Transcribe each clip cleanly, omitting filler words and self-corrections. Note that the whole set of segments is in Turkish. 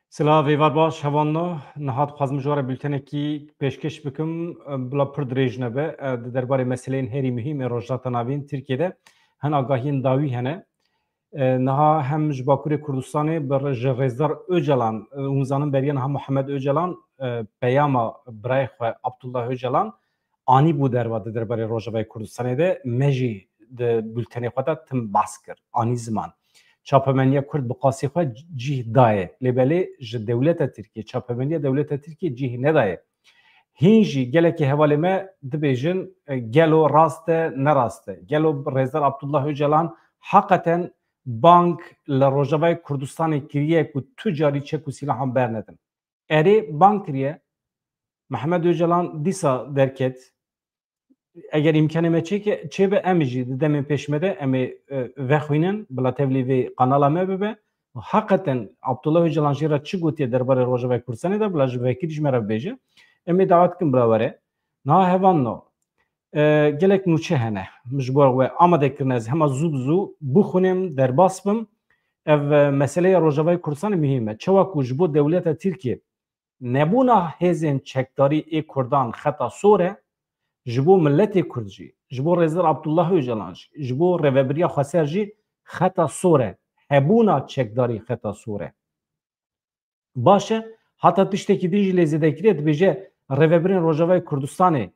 Silah ve baş havanna nihat xwazim ji were bültenekî pêşkêş bikim bila pir dirêj nebe di derbarê meseleyên herî mühîm ê rojhilata navîn Tirkiyeyê hin agahiyên dawî hene. Niha hem ji Bakurê Kurdistanê ji Rêzdar Öcalan hûn zanin beriya niha Muhemed Öcalan peyama birayê xwe Abdullah Öcalan anî bû derva di derbarê Rojavayê Kurdistanê de me jî di bültenê xwe de tim behs kir anî ziman. Çapemeniya Kurd bi qasî xwe cih daye. Lêbelê ji dewleta Tirkiye, çapemeniya dewleta Tirkiye cih nedaye. Hîn jî gelekî hevalê me dibêjin gelo rast e nerast e. Gelo Rêzdar Abdullah Öcalan heqeten bank li Rojavayê Kurdistanê kiriye ku tu carî çek û silahan bernedin. Erê bank kiriye, Muhemed Öcalan dîsa derket. Eger imkanê me çêbe em jî di demên pêşme de em ê vexwînin bila tevlî vê qanala me bibe. Heqeten Abdullah Öcalan jî re çi gotiye derbarê Rojavayê Kurdistanê de bila ji vekirî ji me re bibêje. Em ê dawet bikin bila were. Niha hevan no. Gelek nûçe hene. Min ji bo we amadekirine ez hema zû bi zû bixwînim derbas bim. Ev meseleya Rojavayê Kurdistanê mühîm e. Çawa ku ji bo dewleta Tirkiye nebûna hêzên çekdarî ê Kurdan xeta sor e, ji bo milletê Kurd jî, ji bo Rêzdar Abdullah Öcalan jî, ji bo rêveberiya Xweser jî xeta sor e. Hebûna çekdarî xeta sor e. Baş e, heta tiştekî din jî lê zêdekirî dibêje rêveberên Rojavayê Kurdistanê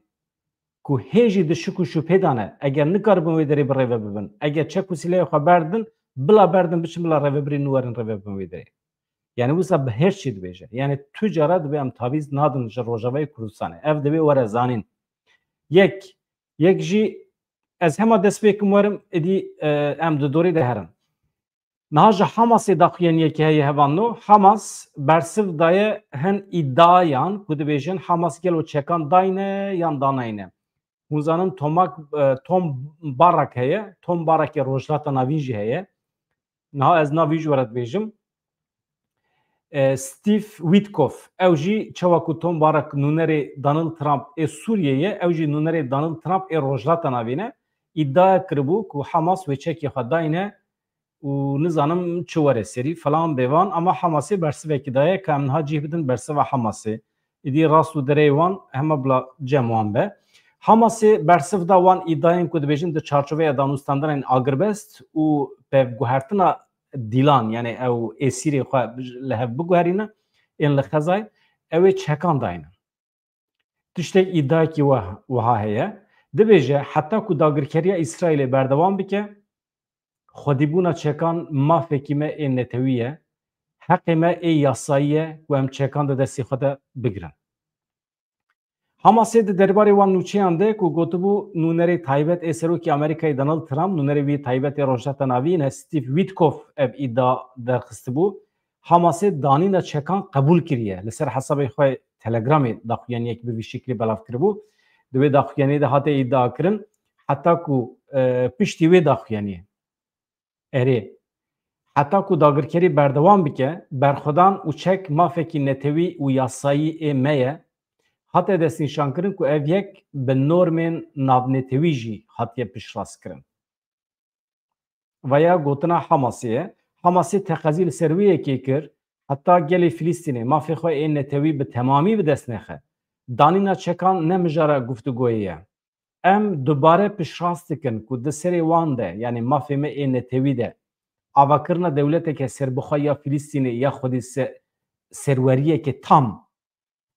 ku hêjî di şik û şûbhê dane eger nikaribin wê derê bi rêve bibin, eger çek û silahê xwe berdin, bila berdin biçin bila rêveberî nû werin rêve bibin wê derê. Yani wisa bi her çî dibêje. Yani tu cara dibe em tavîz nadin ji Rojavayê Kurdistanê. Ev dibe were zanîn. Yek jî ez hema dest pê bikim werim êdî em di dorê de herin. Niha ji Hamasê daxuyaniyekî heye hevan no. Hamas bersiv daye hin îddiayan ku dibêjin Hamas gelo çekan dayne yan danayne. Hûn zanin Tom Barak heye. Tom Barakê rojhilata navîn jî heye. Niha ez navî ji were dibêjim. Steve Witkoff ew jî çawa ku Tom Barak nûnerê Donald Trump ê Sûriyeyê ew jî nûnerê Donald Trump ê rojhilata navîn e îddia kiribû ku Hamas wê çekê xwe dayne û nizanim çi were serî falan bêvan ama Hamasê bersivekî daye ku em niha cih bidin bersiva Hamasê. Êdî rast û dereyê wan hema bila cem wan be. Hamasê bersiv da wan îddayên ku dibêjin di çarçoveya danûstandanên agirbest û pevguhertina dîlan yani ew êsîrê xwe li hev biguherîne ên li xezayê ew ê çekan dayne. Tiştek îddayekî wiha heye. Dibêje heta ku dagirkeriya İsraîlê berdewam bike, xwedîbûna çekan mafekî me ê netewî ye, heqê me ê yasayî ye ku em çekan di destê xwe de bigirin. Hamasê di derbarê wan nûçeyan de ku gotibû nûnerê taybet ê Serokê Amerîkayê Donald Trump nûnerê wî taybetê rojhilata navî ne Steve Witkoff ev îddia derxistibû. Hamasê danîna çekan qebûl kiriye. Li ser hesabê xwe Telegramê daxuyaniyek bi vî şeklî belav kiribû. Di wê daxuyaniyê de hate îddia kirin heta ku piştî wê daxuyaniyê erê heta ku dagirkerî berdewam bike berxwedan û çek mafekî netewî û yasayî ê me ye hate destnîşankirin ku ev yek bi normên navnetewî jî hatiye piştrast-kirin. Veya gotina Hamasê ye. Hamasê teqezî li ser wê yekê kir heta gelê Filîstînê mafê xwe ê netewî bi temamî bi dest nexe. Danîna çekan ne mijara guftugûyê ye. Em dubare piştrast dikin ku di serê wan de yani mafê me ê netewî de avakirina dewleteke serbixwe ya Filîstînê ya xwedî serweriyekê tam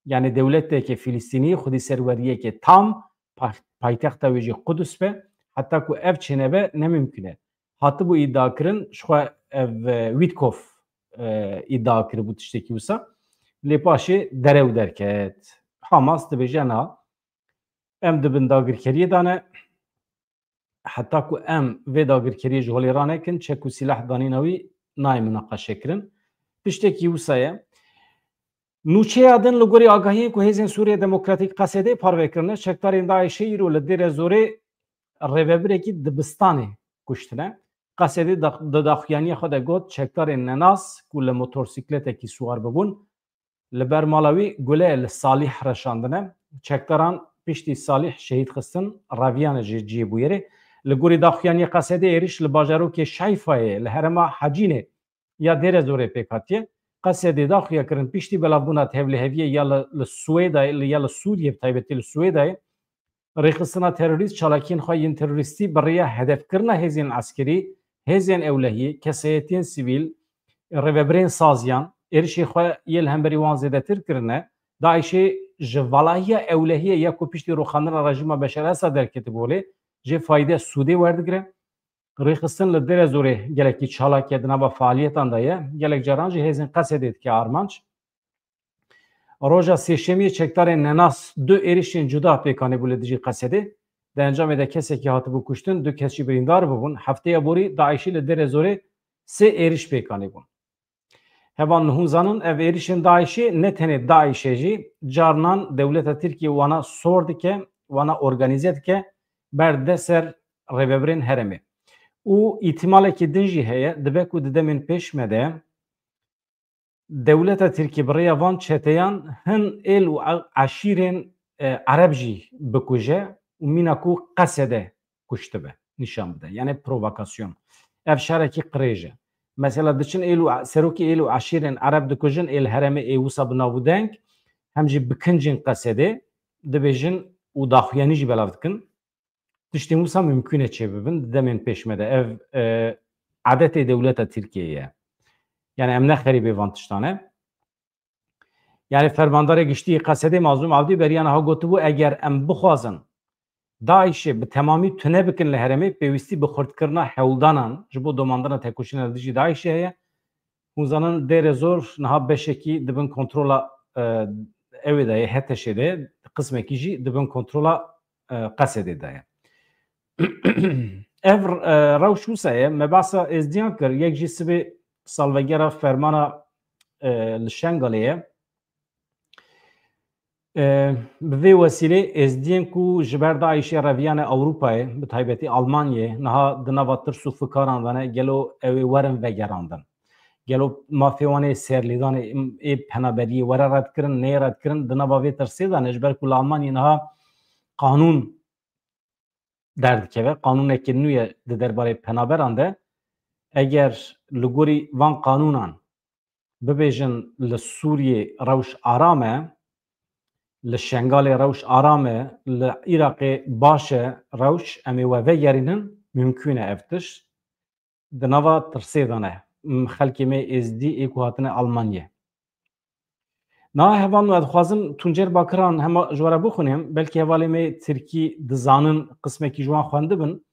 yani devleteke Filîstînî xwedî serweriyekê tam paytexta wê jî Qudus be heta ku ev çênebe nemimkün e. Hatibû îddia kirin ji xwe ev Witkoff îddia kiribû tiştekî wisa lê paşê derew derket. Hamas dibêje na em dibin dagirkeriyê dane heta ku em vê dagirkeriyê ji holê ranekin çek û silah danîna wî nayê münaqeşe kirin. Tiştekî wisa ye. Nûçeya din li gorî agahiyên ku Hêzên Sûriya Demokratîk qesedê parvekirine çekdarên Daişê îro li dêre zorê rêvebirekî dibistanê kuştine. Qesedê di daxuyaniya xwe de got çekdarên nenas ku li motorsîkletekî swar bibûn li ber mala wî gule li Salîh reşandine. Çekdaran piştî Salîh şehîd xistin reviyan jî ciyê bûyerê. Li gorî daxuyaniya qesedê êriş li bajarokê Şayfayê li herêma Hecînê ya dêre zorê pêk hatiye. قصدی داخل کردن پیشتی بلافبونا تهویه یا لسوئد یا لسوریه تایبتی لسوئد ریخستنا تروریست چالاکین خواهین تروریستی برای هدف کردن هزین عسکری هزین اولهی کسایتین سیویل رببرین سازیان ارشی خواه یل هم بری وان زیده تر کرنه داعشی جوالایی اولهی یا کو پیشتی روخاندن رژیم بشر اسد درکتی بوله جه فایده سودی وردگره ریخستن لدر زوره گلکی چالاکی دنبا فعالیتان دایه گلک جرانجی هزین قصدید که آرمانچ روزا سیشمی چکتار نناس دو ایریشین جدا پیکانی بوله دیجی قصده در انجام ده کسی که هاتبو کشتن دو کسی بریندار ببون هفته بوری داعشی لدر زوره سه ایریش پیکانی بون هوان نهوزانن اف ایریشین داعشی نه تنه داعشی جی جارنان دولت ترکیه وانا سورد که وانا ارگانیزد که برده سر رببرین هرمی او ihtimal ki dinci heye dibe ku didemin peşmede devleta Tirkiye biraya van çeteyan hin el u aşirin Arabji bikuje u mina ku qasede kuştu be nişan bide yani provokasyon ev şaraki qreje mesela diçin el u seroki el u aşirin Arab dikujin el hereme ewsa binavudenk hemji bikincin qasede dibejin u daxuyani ji belavdkin tiştî wisa mümkün e çêbibin demên pêşmede ev adetê dewleta Tirkiyeyê ye yani em nexerîbê van tiştan e yani fermandarê giştî qesedê mazlûm avdî beriyan ha gotibû eger em bixwazin Daişê bi temamî tune bikin li herêmê pêwîstî bi xurtkirina hewldanan ji bo domandina têkoşîna dijî Daişê heye hûn zanin dêrê zor niha beşekî dibin kontrola evê de ye Heteşê de qismekî jî dibin kontrola qesedê de ye ev rewş wisa ye me basa êzdiyan kir yek jî sibê salvegera fermana li Şengalê ye bi vê wesilê êzdiyên ku ji ber Daişê reviyane Ewropayê bi taybetî Almanyayê niha di nava tirs û fikaran vene gelo ew ê werin vegerandin gelo mafê wan ê serlêdanê ê penaberiyê were redkirin nê redkirin di nava vê tirsê de ne ji ber ku li Almanyayê niha qanûn derdikeve qanûnekî nû ye di derbarê penaberan de eger li gorî van qanûnan bibêjin li Sûriyê rewş aram e li Şengalê rewş aram e li Iraqê baş e rewş em ê we vegerînin mümkün e ev tiş di nava tirsê de ne xelkê me êzdî ê ku hatine Almanyayê na hevan ve dixwazim Tuncer Bakiran hema ji were bixwînim belkî hevalê me Tirkî dizanin qismekî ji wan xwendibin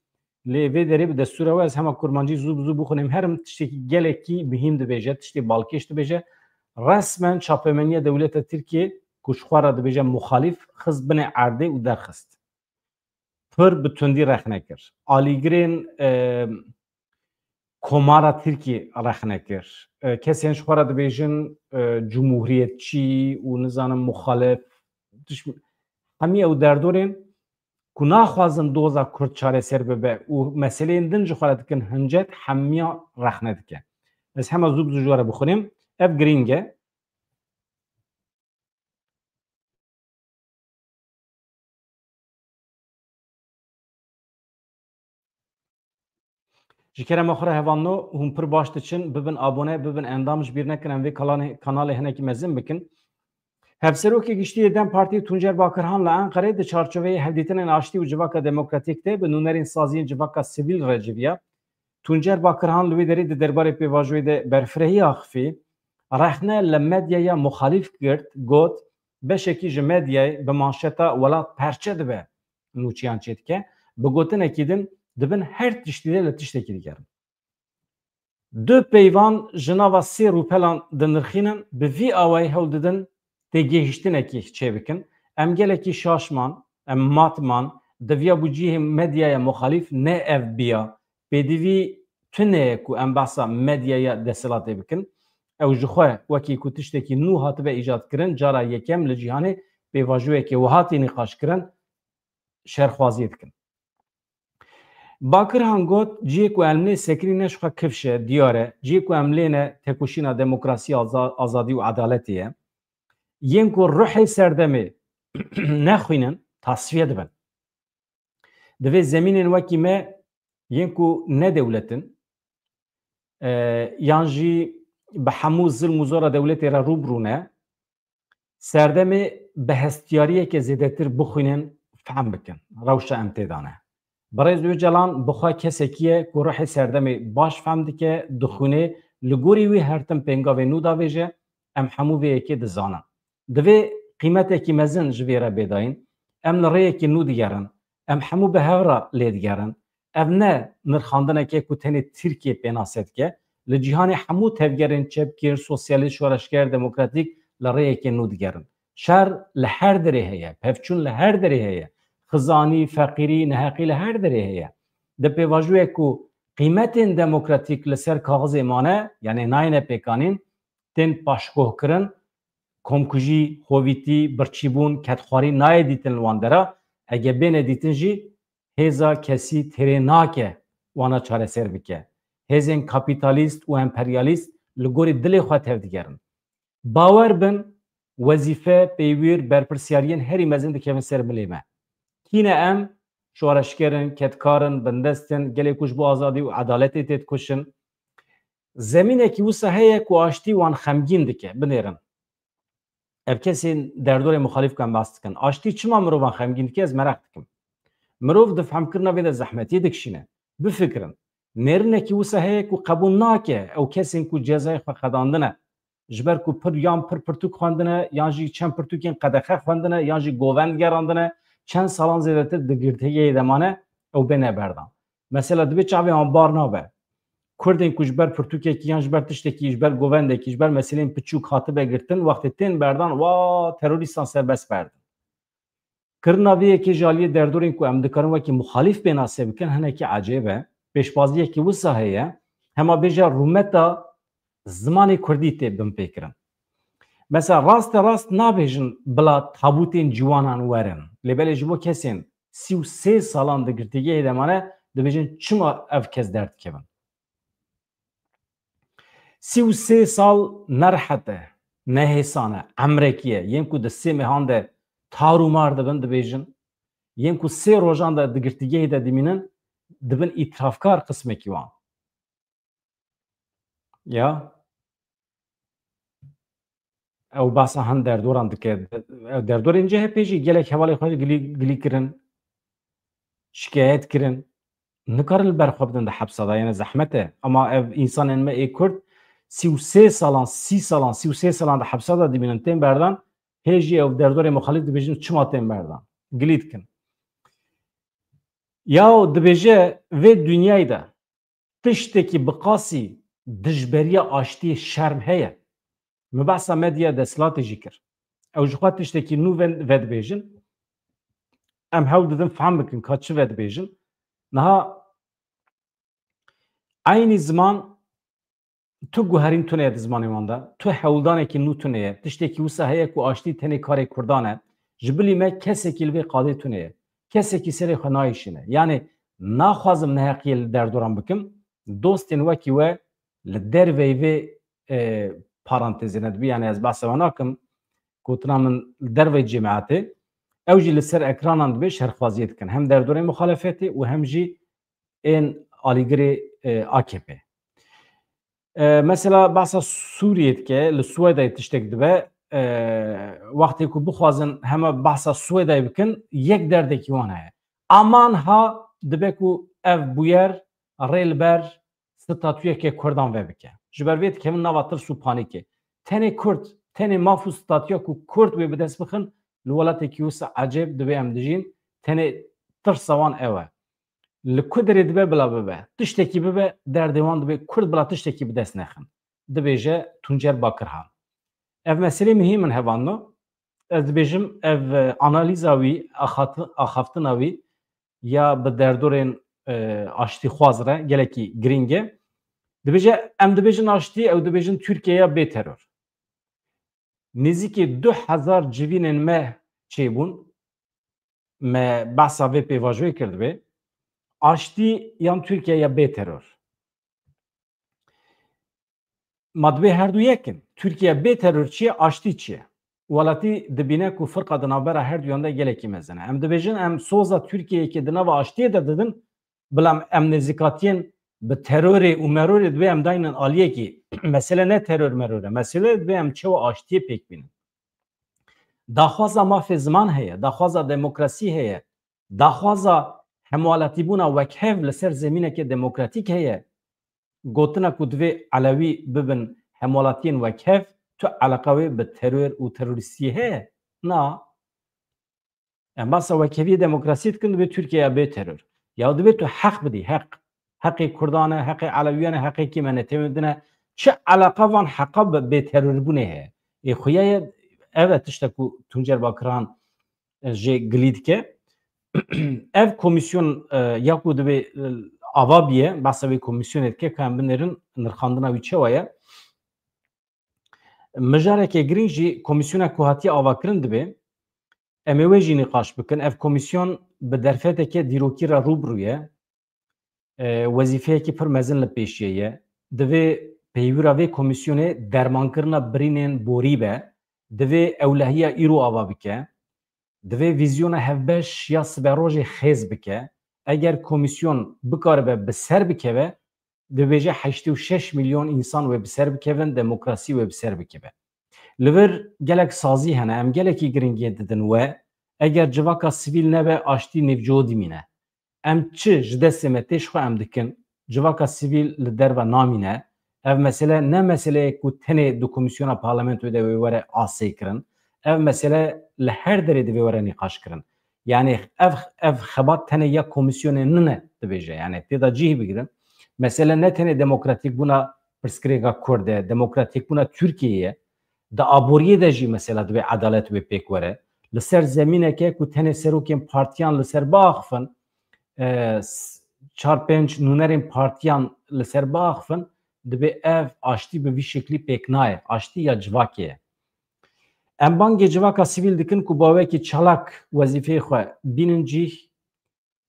lê vê derê bi destûra we ez hema kurmancî zû bi zû bixwînim herim tiştekî gelekî mühim dibêje tiştê balkêş dibêje resmen çapemeniya dewleta Tirkiye ku ji xwe re dibêje muxalîf xiz binê erdê û derxist pir bi tundî rexne kir alîgirên komara Tirkiye rexne kir kesên ji xwe re dibêjin cumhuriyetçî û nizanim muxalif hemî ew derdorên ku naxwazin doza Kurd çareser bibe û meseleyên din ji xwe re dikin hincet hemiya rexne dike ez hema zû bi zû ji were bixwînim ev girîng e ji kerema xwe re hevanno hûn pir baş diçin bibin abone bibin endam ji bîr nekin em vê kanalê hinekî mezin bikin Hevserokê giştiyê Dem Partiyê Tuncer Bakirhan li Enqereyê di çarçoveyê hevdîtinên aştî û civaka demokratîk de bi nûnerên saziyên civaka sivîl re civiya Tuncer Bakirhan li wê derê di derbarê pêvajoyê de berfirehîya xifî rexne li medyaya muxalîf girt got beşekî ji medyayê bi manşeta welat perçe dibe nûçiyan çê dike bi gotinekî din dibin her tiştî de li tiştekî digerin du peyvan ji nava sê rûpelan dinirxînin bi vî awayî hewl didin têgihiştinekî çêbikin em gelekî şaşman em matman diviya bu cihê medyaya muxalîf ne ev biya pêdivî tuneye ku em behsa medyaya desthilatê bikin ew ji xwe wekî ku tiştekî nû hatibe îjadkirin cara yekem li cîhanê pêvajoyekê wihatî nîqaşkirin şerxwaziyê dikin Bakirhan got cihê ku em lê sekirî ne ji xwe kifş e diyar e cihê ku em lê ne tekoşîna demokrasî azadî û edaletê ye yên ku ruhê serdemê nexwînin tasfiye dibin divê zemînên wekî me yên ku nedewletin yan jî به همو ظلم و زور دولت را روبرونه سردم به هستیاریه که زیده تر بخوینن فهم بکن روش امتدانه برای زوی جلان بخواه کسی که روح سردم باش فهم دکه دخونه لگوری وی هرتم پنگا و نو داویجه ام همو وی اکی دزانه دوی قیمت اکی مزن جوی را بیداین ام نره اکی نو دیگرن ام همو به هورا لی دیگرن ام نه نرخاندن اکی کتنی ترکیه پیناست که لجیهان همو تفگرین چپکیر سوسیالیست شورشگر دموکراتیک لره اکی نو دیگرن شر لهر دره هیا پفچون لهر دره هیا خزانی فقیری نهقی لهر دره هیا ده پیواجوه کو قیمت دموکراتیک لسر کاغذ مانه یعنی ناینه پیکانین تن پاشگوه کرن کمکجی خویتی برچیبون کتخواری نای دیتن واندرا اگه بین دیتن جی هزا کسی تره ناکه وانا چاره سر بکه هزین کپیتالیست و امپریالیست لگوری دل خواه تفدیگرن باور بن وظیفه پیویر برپرسیارین هری مزن دکه سر ملیمه کینه ام شوارشکرن کتکارن بندستن گلی کش بو آزادی و عدالتی تید کشن زمینه که و صحیه که آشتی وان خمگین دکه بنیرن اب کسی در دور مخالف کن باست کن آشتی چما مروان خمگین دکه از مرق دکم مروف دفهم کرنا ویده زحمتی دکشینه بفکرن نرنه که و صحیه که قبول ناکه او کسی که جزای خواه خداندنه جبر کو پر یان پر پرتوک خواندنه یان جی چند پرتوکین قدخه خواندنه یان جی گووند گراندنه چند سالان زیادتر دگرتگی دمانه او بنه بردم مثلا دوی چاوی آنبار نابه کردین که جبر پرتوکی که یان جبر تشتکی جبر گوونده که جبر مثلا پچوک خاطب گرتن وقتی تین بردن و تروریستان سربست بردن کرنا وی که جالی در دورین که امدکارن و که مخالف بناسه بکن هنه که عجیبه پیشبازیه که و صحیه هما بیجا رومتا زمانی کردی تی بم پیکرن مثلا راست نابیجن بلا تابوتین جوانان ورن لبلی جبو کسین 33 سالان دگرتگی دمانه دبیجن چما اف کس درد کبن 33 سال نرحته نهیسانه امریکیه یم کو دستی مهان ده تارو مار دبن دبیجن یم کو 3 روزان ده دگرتگی ده دمینن دبن اطرافکار قسمه کیوان یا او باسا هن در دوران دکه در دور اینجا هپیجی گله حوالی خود گلی کرن شکایت کرن نکارل برخوابدن ده حبس دا یعنی زحمته اما انسان انما ای کرد 33 سالان 30 سالان 33 سالان ده حبس دا دیبینن تیم بردن هیجی او در دور مخالف دیبیجن چما تیم بردن گلید کن یا دبیجه و دنیای ده تشتکی بقاسی دجبری آشتی شرم هیه مبعثا مدیا دستلاتی جیکر او جخوات تشتکی نو ود بیجن ام هاو دادم فهم بکن که چه ود بیجن نها aynı zaman تو گوهرین تونه د زمانی مانده تو حولدانه که نو تونه تشتکی و سهیه که آشتی تنی کاری کردانه جبلی ما کسی که لبی قاضی تونه کسی که سری خنایشینه یعنی نخوازم نهقیل در دوران بکم دوستین وکی و لدر وی پارانتزی ندبی یعنی از بحث وناکم کوتنا من در وی جماعتی اوجی لسر اکرانان دبی شرخوازیت کن هم در دوره مخالفتی و هم جی این آلیگری AKP مثلا بحث سوریت که لسویدای تشتک دبه وقتی که بخوازن همه بحث سویدای بکن یک درده کیوانه امان ها دبه که اف بویر ریل بر ستاتویه که کردان و بکه جبرویت که من نواتر سو پانیکه تنه کرد تنه مافو ستاتویه که کرد و بدست بخن لولاتی کیوس عجب دبه امدجین تنه ترسوان اوه لکودری دبه بلا ببه تشتکی ببه در دیوان دبه کرد بلا تشتکی بدست نخن دبه جه تونجر باکرها اف مسئله مهم من هوانو از دبیجم اف آنالیزاوی آخافتناوی یا به دردورین آشتی خوازره گلکی گرینگه دبیجه ام دبیجن آشتی او دبیجن ترکیه بی ترور نزدیکی 2000 جوینن مه چی بون مه بحثا وی پیواجوی کرد بی آشتی یان ترکیه بی ترور مدبه هر دو یکن ترکیه بی ترور چیه آشتی چیه ولاتی دبینه کو فرق دنابره هر دویانده گلکی مزنه ام دبیجن ام سوزا ترکیه که دناب آشتی ده ددن بلام ام نزیکاتین bi terörê û merorê divê em dayînin aliyekî mesele ne terör meror e, mesele divê em çawa aştiyê pêk bînin. Daxwaza mafê ziman heye, daxwaza demokrasî heye, daxwaza hemwaletîbûna wekhev li ser zemînekê demokratîk heye. Gotina ku divê Elewî bibin hemwaletiyên wekhev, tu eleqa wê bi terör û terorîstiyê heye? Na. Em basa wekeviyê demokrasî dikin divê Tirkiyeya bê terör. Ya divê tu heq bidî, heq. Heqê Kurdan e, heqê Elewiyan e, heqekî me netewên din e. Çi eleqa van heqa bi bêterörbûnê heye? Xuya ye evet tiştek ku Tuncer Bakiran jê gilî dike. Ev komisyon ya ku divê ava biye, basa vê komisyonê dike ku em binêrin nirxandina wî çawa ye. Mijarekê girîng jî komisyona ku hatiye avakirin dibe. Em ê wê jî nîqaş bikin. Ev komisyon bi derfeteke dîrokî re rûbirû ye. Wezîfeyekî pir mezin li pêşiye ye. Divê peyvîra vê komisyonê dermankirina birînên borî be. Divê ewlehiya îro ava bike. Divê vîzyona hevbeş ya siberojê xêz bike. Eger komisyon bikaribe bi ser bikeve, dibêje 86 milyon însan wê bi ser bikevin, demokrasî wê bi ser bikeve. Li vir gelek sazî hene, em gelekî giringiyê didin we, eger civaka sivîl nebe aştî nêvcihô dimîne. Em çi ji destê me têş xwe em dikin, civaka sivîl li derve namîne, ev mesele ne meseleyek ku tenê di komisyona parlamentoyê de wê were asê kirin, ev mesele li her derê divê were nîqaş kirin. Yani ev xebat tenê ya komisyonê nine dibêje, yani têda cih bigirin. Mesele ne tenê demokratîk bûna pirsgirêka Kurd e, demokratîk bûna Tirkiyeyê, di aboriyê de jî mesela divê edalet wê pêk were. Li ser zemîneke ku tenê serokên partiyan li ser biaxivin, çar pênc nûnerên partiyan li ser biaxivin, divê ev aştî bi vî şeklî pêk naye. Aştî ya civakê ye. Em bangê civaka sivîl dikin ku bawekî çalak wezîfeyê xwe bînin cih,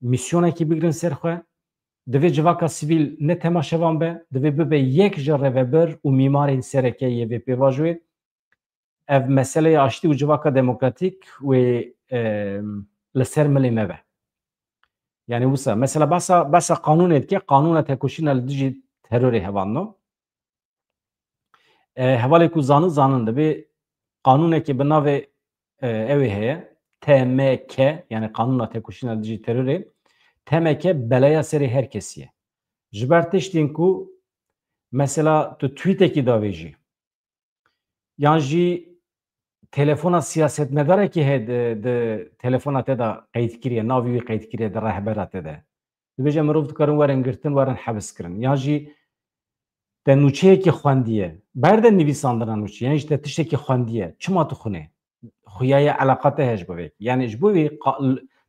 misyonekî bigirin ser xwe. Divê civaka sivîl ne temaşevan be, divê bibe yek ji revebir û mîmarên sereke yê vê pêvajoyê. Ev meseleya aştî û civaka demokratîk wê li ser milê me be. Yani wisa mesela basa qanûnê dike, qanûna tekoşîna li dijî terorê hevanno. Hevalê ku zanin divê qanûnekê bi navê evê heye, TMK, yani qanûna tekoşîna li dijî terorê, TMK beleya serê her kesî ye. Ji ber tiştên ku mesela tu tweetekî davê jî, yan jî telefona siyasetmedarekî heye di telefona te de qeydkiriye, navê wî qeydkiriye di rehbera te de. Dibêje mirov dikarin werin girtin, werin hebs kirin. Yan jî te nûçeyekî xwendiye, ber de nivîsandina nûçe, yani jî te tiştekî xwendiye, çima tu xwînî? Xuya ye eleqa te heye ji bo vê. Yani ji bo vê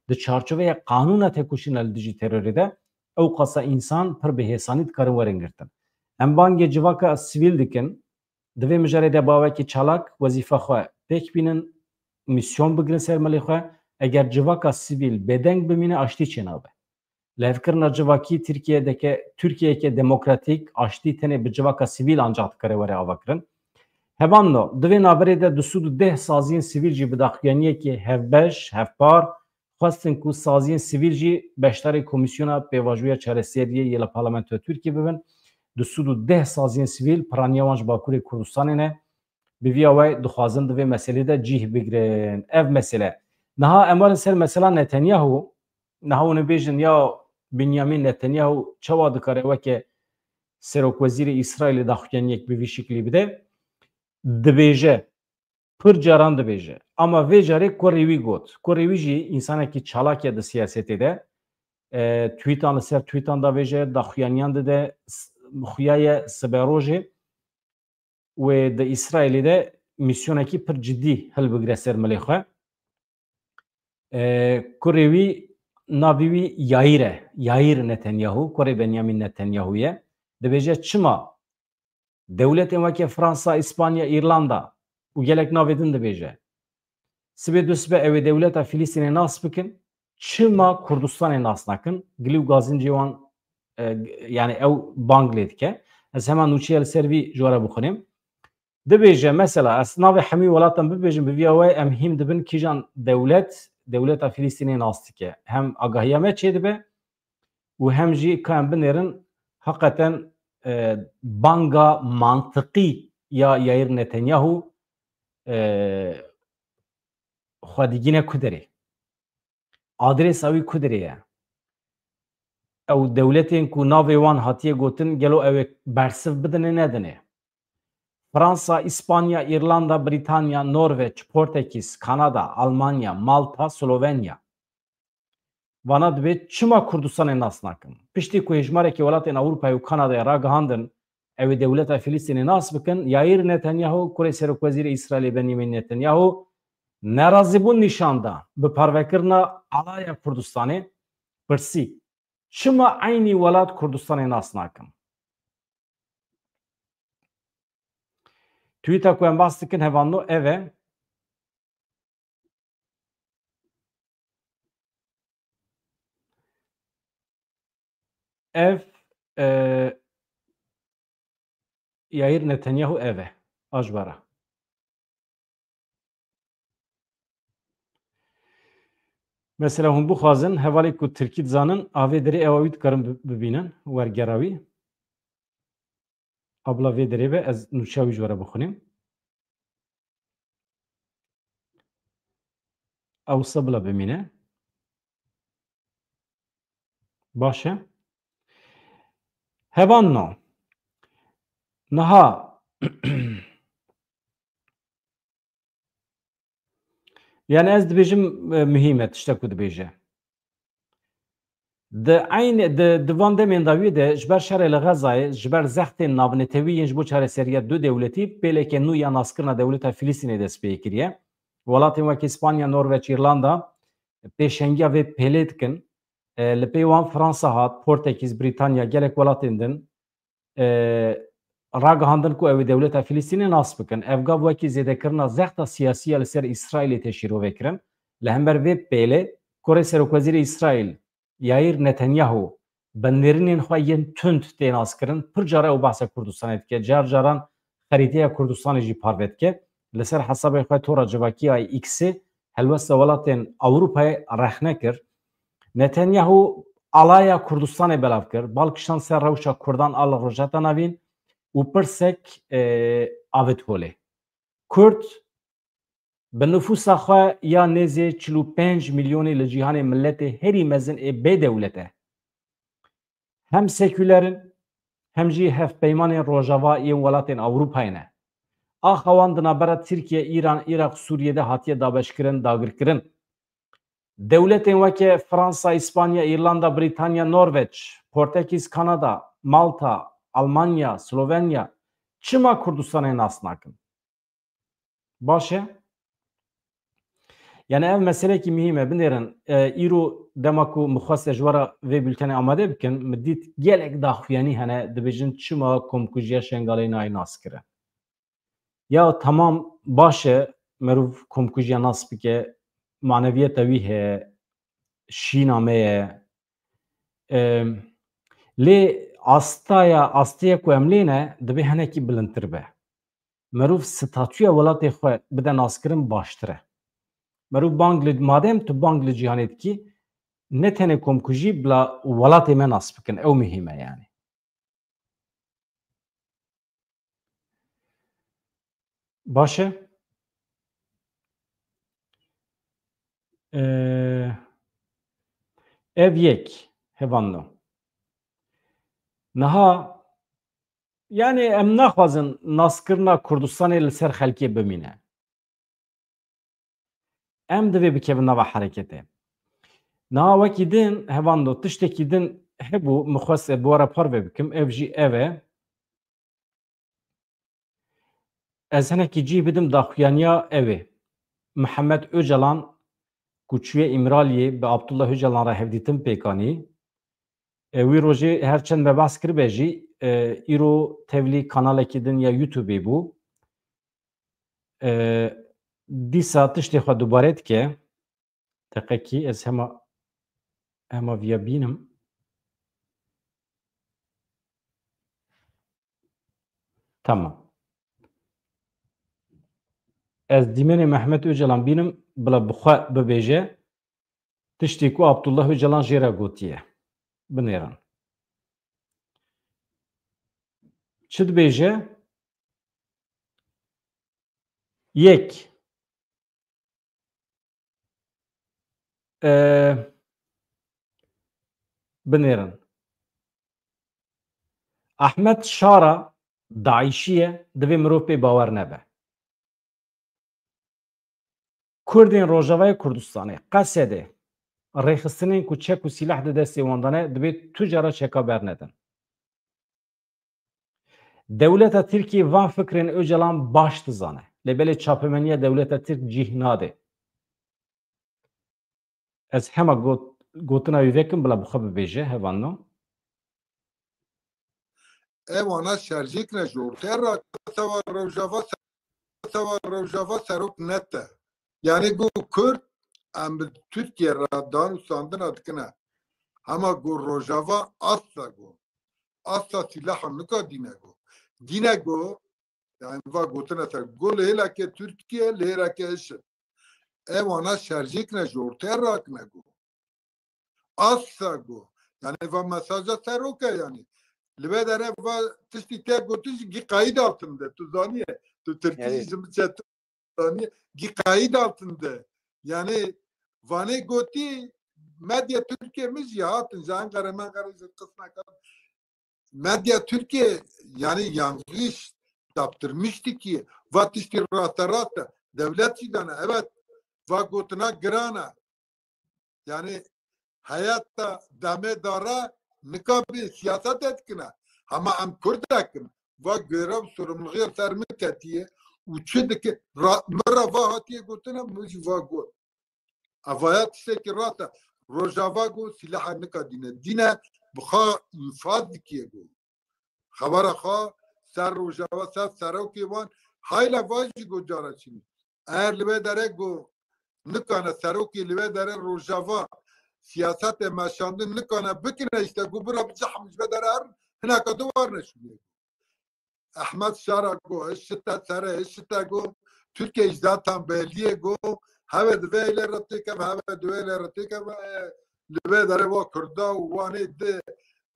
di çarçoveya qanûna tekoşîna li dijî terorê de ew qasa însan pir bi hêsanî dikarin werin girtin. Em bangê civaka sivîl dikin, divê mijarê de bawekî çalak wezîfa xwe pêk bînin, misyon bigirin ser milê xwe. Eger civaka sivîl bêdeng bimîne, aştî çênabe. Levkirina civakî Tirkiyeyeke demokratîk, aştî tenê bi civaka sivîl ancak dikare were avakirin. Hevanno, divê naberê de di sûd û deh saziyên sivîl jî bi daxuyaniyekê hevbeş, hevpar, xwestin ku saziyên sivîl jî beşdarê komisyona pêvajoya çareseriyê yê li parlamentoya Tirkiye bibin. Di sûd û deh saziyên sivîl piraniya wan ji Bakurê Kurdistanê ne. Bi vîya we dixwazin divê meselê de cih bigirin. Ev mesele. Niha em warin ser mesela Netanyahu, niha hûn ê bêjin ya Benyamin Netanyahu çawa dikare weke serokwezîrê İsraîlê daxuyaniyek bi vî şeklî bide, dibêje, pir caran dibêje. Ama vê carê kurê wî got. Kurê wî jî însanekî çalak ye di siyasetê de. Tweetan li ser tweetan davêje, daxuyaniyan dide, xuya ye siberojê wê di İsraîlê de misyonekî pir ciddî hilbigire ser milê xwe. Kurê wî navê wî Yaîr e. Yaîr Netanyahu, kurê Benyamin Netanyahu ye. Dibêje çima dewletên weke Fransa, İspanya, İrlanda û gelek navê din dibêje. Sibê du sibe ew ê dewleta Filîstînê nas bikin, çima Kurdistanê nas nakin, gilî û gazincê wan yani ew bang lê dike. Ez heman nûçeya li ser vî ji we re bixwînim. Dibêje mesela ez navê hemî welatan bibêjim bi vîya we em hîm dibin kîjan dewleta Filîstînê nas dike. Hem agahiya me çê dibe û hem jî ka em binêrin hakikaten banga mantıki ya Yair Netanyahu xwedigîne ku derê adrêsa wî ku derê ye ew dewletên ku navê wan hatiye gotin gelo ew ê bersiv bidine nedine Fransa, İspanya, İrlanda, Britanya, Norveç, Portekiz, Kanada, Almanya, Malta, Slovenya vana dibe çima Kurdistanê nas nakin. Piştî ku hejmarekî welatên Ewropayê û Kanadayê ragihandin ew ê dewleta Filîstînê nas bikin, Yair Netanyahu, Kurê Serokvezîrê İsraîlê Benyamin Netanyahu nerazîbûn nîşan da bi parvekirina alaya Kurdistanê pirsî çima aynî welat Kurdistanê nas nakin. Tweeta ku em bas dikin hevano ev e ev Yair Netanyahu ev e ajbara. Mesela hûn bixwazin hevalê ku Tirkî dizanin avê derê ewa wî dikarin bibînin wergera wî. Abla vê derê ve ez nûçeya wî ji we re bixwînim. Ewsa bila bimîne. Baş e. Hevan no. Niha yani ez dibêjim muhîm e tiştek ku dibêje. Di van demên dawî de ji ber şerê li Xezayê ji ber zextên navnetewî ji bo çareseriya du dewletî pêleke nû ya naskirina dewleta Filîstînê dest pê kiriye. Welatên wekî İspanya, Norveç, İrlanda pêşengiya vê pêlê dikin. Li pê wan Fransa hat, Portekîz, Britanya gelek welatên din ragihandin ku ew ê dewleta Filîstînê nas bikin. Ev gav wekî zêdekirina zexta siyasî ya li ser İsraîlê tê şîrovekirin. Li hember vê pêlê Kurê Serokvezîrê İsraîl Yair Netanyahu benderînên xwe yên tund tê naskirin. Pir cara ew behsa Kurdistanê dike. Car caran xerîteya Kurdistanê jî parve dike. Li ser hesabê xwe tora civakiya X'ê helwesta welatên Ewropayê rexne kir. Netanyahu alaya Kurdistanê belav kir. Balkişan ser rewşa Kurdan a li rojeta navîn û pirsek avêtholê. Kurd bi nüfusa xwe ya nêzê 45 milyonê li cîhanê milletê herî mezin ê bêdewlet e. Hem sekülerin hem jî hevpeymanên rojava yên welatên Ewropayê ne. Axa wan di navbera Tirkiye, İran, Iraq, Sûriyê de hatiye dabeşkirin, dagirkirin. Dewletên weke Fransa, İspanya, İrlanda, Britanya, Norveç, Portekiz, Kanada, Malta, Almanya, Slovenya çima Kurdistanê nas nakin? Baş e? Yani ev meselekî mühim e binêrin îro dema ku mixwaste ji we re vê bültenê amade bikin min dît gelek daxuyanî hene dibêjin çima komkujiya Şengalê nayê nas kire. Ya tamam baş e merov komkujiya nas bike maneviyeta wî heye şîna me ye lê astaya ku em lêne dibe hinekî bilindtir be. Merov statûya welatê xwe bide naskirin baştir e. Merov madem tu bang li cîhanê dikî ne tenê komkujî bila welatê me nas bikin ew muhîm e yani. Baş e? Ev yek hevanno. Niha yani em naxwazin naskirina Kurdistanê li ser xelkê bimîne. Em divê bikevin nava hereketê. Niha wekî din hevando tiştekî din hebû mixweste bi we re parve bikim ev jî ev e ez hinekî cih bidim daxuyaniya ev ê. Mihemed Öcalan ku çûye İmraliyê bi Abdullah Öcalan re hevdîtin pêkanî wî rojê her çend me behs kiribe jî îro tevlî kanalekî din ya YouTube'ê bû. Dîsa tiştê xwe dubarê dike teqekî ez hema vîya bînim. Tamam. Ez dîmenê Mehmet Öcalan bînim bila bi xwe bibêje tiştê ku Abdullah Öcalan jê re gotiye. Binêrin. çi dibêje yek binêrin Ahmed Şara Daişî ye divê mirov pê bawer nebe. Kurdên Rojavayê Kurdistanê Qesedê rêxistinên ku çek û sîlah di destê wan dane divê tu cara çeka bernedin. Dewleta Tirkiye van fikrên Öcalan baş dizane. Lêbelê çapemeniya dewleta Tirk cih nade. Ez hema gotina wî vekim bila bixwe bibêje hevanno. Evana şerjîkine ji ortaya sewa Rojava serok nete. Yani gu Kurd em bi Türkiye ra dan sandina dikine. Hema gu Rojava asla silaha nika dîne gu. Dîne gu yani va gotina ser gu lêleke Türkiye lêreke işin. Evana şerjîkine ji ortaya rakine gu. Asla gu. Yani va mesaja seroke yani. Libe dere va tiştî te gotiş gi kayıt altında. Tu zaniye. Tu Türkiye jimçe zaniye. Gi kayıt altında. Yani vane goti medya Türkiye'miz ya hatın. Ankara kısmına kadar. Medya Türkiye yani yanlış yaptırmıştı ki va tiştî rata devlet çidana evet va gotuna grana yani hayatta damedara nikabi siyaset etkine. Ama em Kurdakim ve görev sorumluluğu sermek etiye uçudaki mera va hatiye gotuna müji va got. Avayat işte ki rata Rojava go silah nikadine. Dine buha ifad dikiye go. Habara ha ser Rojava ser Saroki van hayla vaji go jara çini. Eğer libe dere go nikane Saroki libe dere Rojava siyaset meşandın nikana bikine işte gubura bıçahmış bederer hina kaduvar neşmiyor. Ahmet Şara go eşitte sere eşitte go Türkiye zaten belliye go have dveyle ratıkem have dveyle ratıkem libe dere va Kurda vani de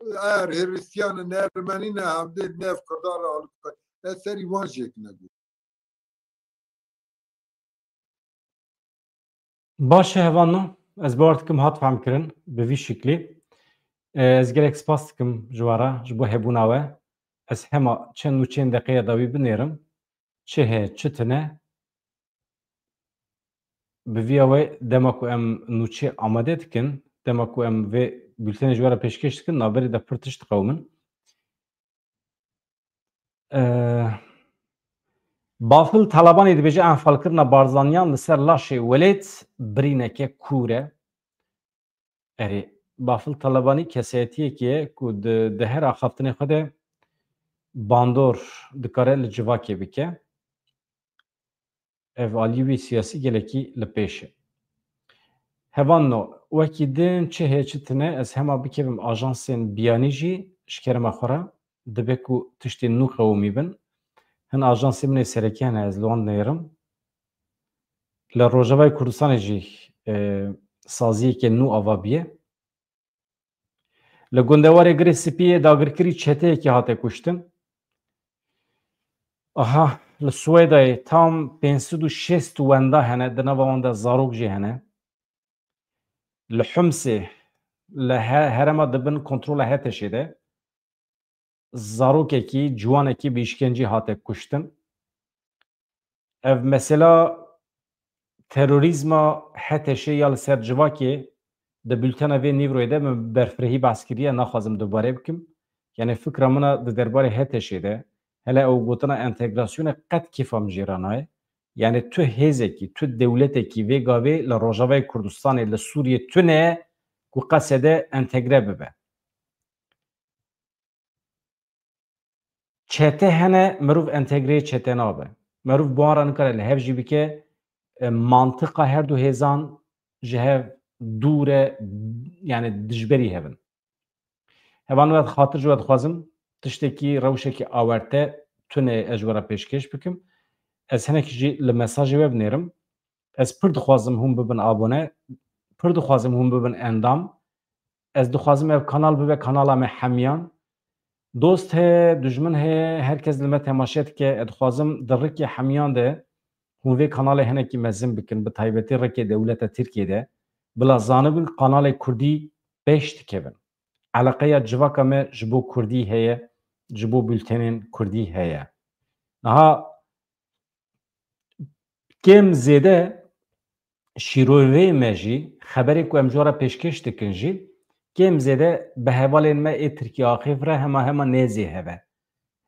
eğer Hristiyanın Ermenine hem de nef kadar alıp eseri van jekine go. Baş hevanno ez bawer dikim hat fehm kirin bi vî şeklî. Ez gelek spas dikim ji wara ji bo hebûna we. Ez hema çend û çend deqeya dawî binêrim. Çi heye çi tune bi vîya we dema ku em nûçê amade dikin, dema ku em vê bültenê ji we re pêşkêş dikin, naberê de pir tişt diqewmin. Bafil Talebanê dibêje enfalkirina barzaniyan li ser laşê welêt birîneke kûr e. Erê Bafil Talebanî kesayetiyekî ye ku di her axaftinê xwe de bandor dikare li civakê bike. Ev aliyî wî siyasî gelekî li pêş e. Hevanno wekî din çi heye çi tune ez hema bikevim ajansên biyanî jî ji kerema xwe re dibe ku tiştên nû qewimî bin. Hin ajansê min ê serekî hene ez li wan dinêrim. Li Rojavayê Kurdistanê jî saziyeke nû ava bîye. Li gundewarê Girê Spîyê dagirkirî çeteyekî hate kuştin. Aha li Swêdayê tam 560 wenda hene di nava wan de zarok jî hene. Li Humsê li herema dibin kontrola Heteşê de zarokekî ciwanekî bi îşkencî hate kuştin. Ev mesela terorîzma Heteşê ya li ser civakê di bültena vê nîvroyê de min berfirehî behs kiriye naxwazim dubarê bikim. Yani fikra min a di derbarê Heteşê de hele ew gotina entegrasyonê qet kêfa min jê re naye. Yani tu hêzekî, tu dewletekî vê gavê li Rojavayê Kurdistanê li Sûriyê tune ku qesede entegre bibe. Çete hene mirov entegreyê çete nabe. Mirov bu an re nikare li hev jî bike mantıqa her du hêzan ji hev dûr e yani dijberî hevin. Hevan we xatir ji we dixwazim tiştekî rewşekî awerte tune ez ji we re pêşkêş bikim. Ez hinekî jî li mesajê we binêrim. Ez pir dixwazim hûn bibin abone, pir dixwazim hûn bibin endam. Ez dixwazim ev kanal bibe kanala me hemiyan. Dost he, düşman he, herkes li me temaşet ke dixwazim di rikê hemiyan de hûn vê kanalê hinekî mezin bikin bi taybetî rikê dewleta Tirkiyeyê bila zanibin kanalê Kurdî pêş dikevin. Eleqeya civaka me ji bo Kurdî heye, ji bo bültenên Kurdî heye. Niha kêm zêde şîroveyê me jî xeberê ku em ji we re pêşkêş dikin jî kêm zêde bi hevalên me ê Tirkiye axivre hema nêzê hebe.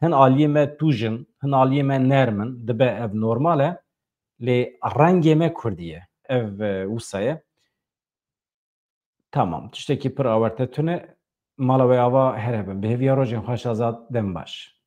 Hin aliyê me tûjin, hin aliyê me nermin, dibe ev normal e, lê rengê me Kurdî ye. Ev wisa ye. Tamam, tiştekî pir awarte tune, mala wê ava here bin. Bi hêviya rojên xweş azad, dem baş.